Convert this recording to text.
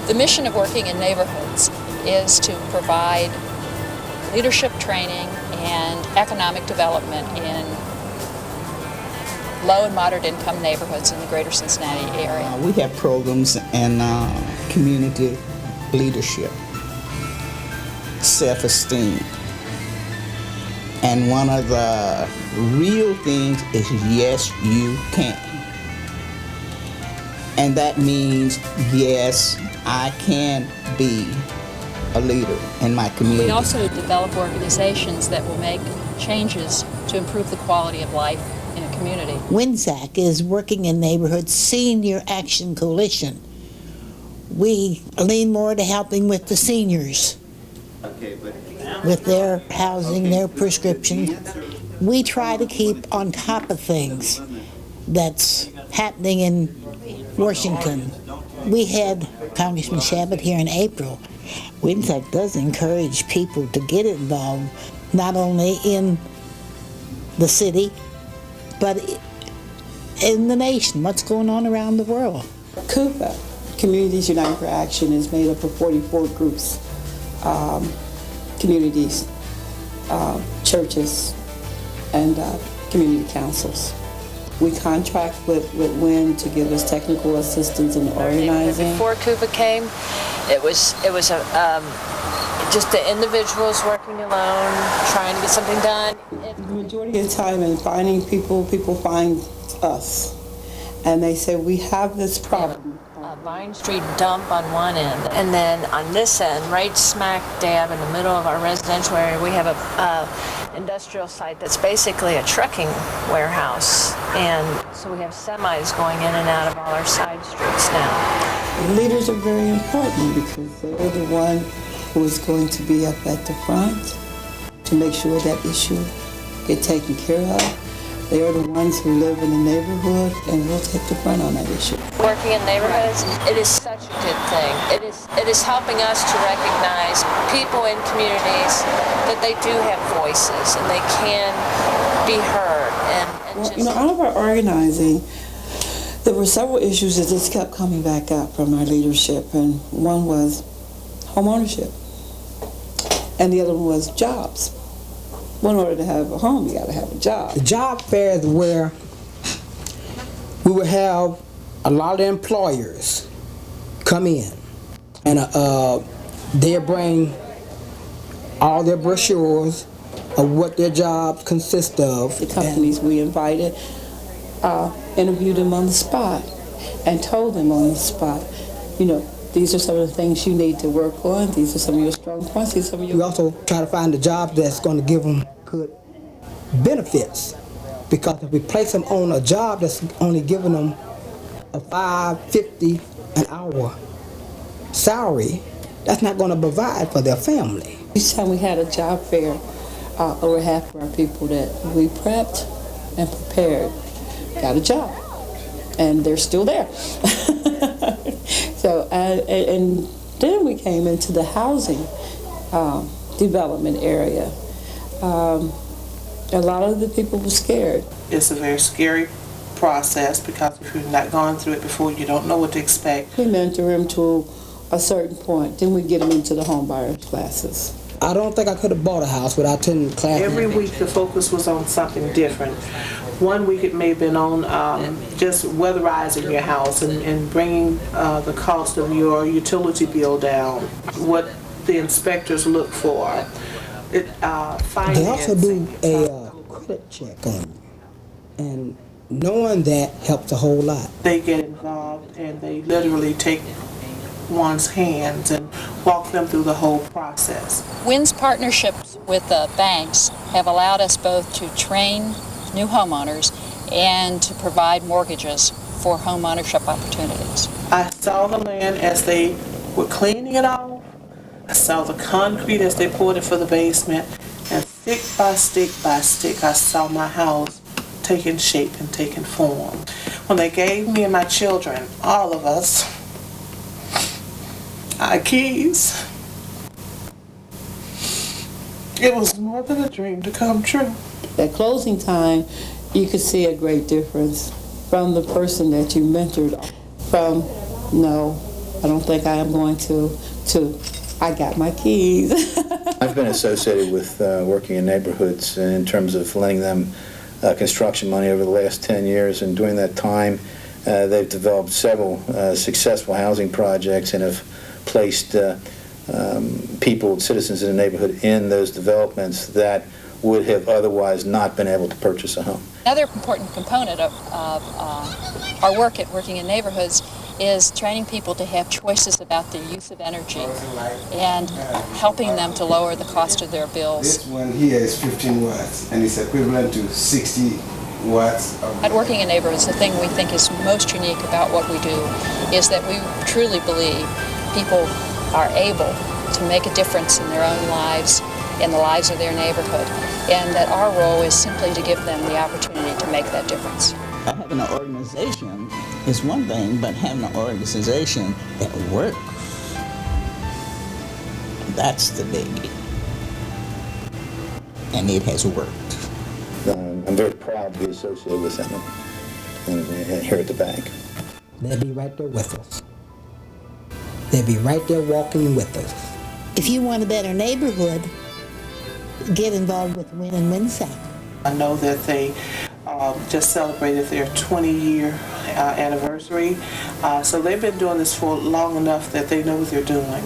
The mission of working in neighborhoods is to provide leadership training and economic development in low and moderate income neighborhoods in the greater Cincinnati area. We have programs in community leadership, self-esteem, and one of the real things is yes, you can. And that means, yes, I can be a leader in my community. We also develop organizations that will make changes to improve the quality of life in a community. WINSAC is Working in Neighborhoods Senior Action Coalition. We lean more to helping with the seniors, with their housing, their prescription. We try to keep on top of things that's happening in Washington. We had Congressman Shabbat here in April. WINSAC does encourage people to get involved, not only in the city, but in the nation, what's going on around the world. CUPA, Communities United for Action, is made up of 44 groups, communities, churches, and community councils. We contract with WIN to give us technical assistance in organizing. Before CUPA came, it was just the individuals working alone, trying to get something done. The majority of the time in finding people find us, and they say, we have this problem. Vine Street dump on one end, and then on this end, right smack dab in the middle of our residential area, we have a industrial site that's basically a trucking warehouse, and so we have semis going in and out of all our side streets now. Leaders are very important because they're the one who is going to be up at the front to make sure that issue get taken care of. They are the ones who live in the neighborhood and will take the front on that issue. Working in neighborhoods, it is such a good thing. It is helping us to recognize people in communities that they do have voices and they can be heard. Out of our organizing, there were several issues that just kept coming back up from our leadership, and one was home ownership, and the other one was jobs. In order to have a home, you got to have a job. The job fair is where we would have a lot of employers come in, and they'll bring all their brochures of what their jobs consist of. The companies we invited interviewed them on the spot and told them on the spot, these are some of the things you need to work on. These are some of your strong points. These are some of your... We also try to find a job that's going to give them good benefits, because if we place them on a job that's only giving them a $5.50 an hour salary, that's not going to provide for their family. Each time we had a job fair, over half of our people that we prepped and prepared got a job, and they're still there. So, and then we came into the housing development area. A lot of the people were scared. It's a very scary process because if you've not gone through it before, you don't know what to expect. We mentor them to a certain point, then we get them into the home buyers classes. I don't think I could have bought a house without attending classes. Every week the focus was on something different. One week it may have been on just weatherizing your house and bringing the cost of your utility bill down, what the inspectors look for. They also do a credit check on you, and knowing that helps a whole lot. They get involved and they literally take one's hands and walk them through the whole process. WIN's partnerships with the banks have allowed us both to train new homeowners and to provide mortgages for home ownership opportunities. I saw the land as they were cleaning it off. I saw the concrete as they poured it for the basement, and stick by stick by stick I saw my house taking shape and taking form. When they gave me and my children, all of us, our keys, it was more than a dream to come true. At closing time, you could see a great difference from the person that you mentored from, no, I don't think I am going to I got my keys. I've been associated with working in neighborhoods in terms of lending them construction money over the last 10 years, and during that time they've developed several successful housing projects and have placed people, citizens in the neighborhood in those developments that would have otherwise not been able to purchase a home. Another important component of our work at Working in Neighborhoods is training people to have choices about their use of energy and helping them to lower the cost of their bills. This one here is 15 watts and it's equivalent to 60 watts. At Working in Neighborhoods, the thing we think is most unique about what we do is that we truly believe people are able to make a difference in their own lives, in the lives of their neighborhood, and that our role is simply to give them the opportunity to make that difference. Having an organization is one thing, but having an organization that works, that's the biggie. And it has worked. I'm very proud to be associated with them and here at the bank. They'll be right there with us. They'll be right there walking with us. If you want a better neighborhood, get involved with Win and Win South. I know that they just celebrated their 20-year anniversary, so they've been doing this for long enough that they know what they're doing.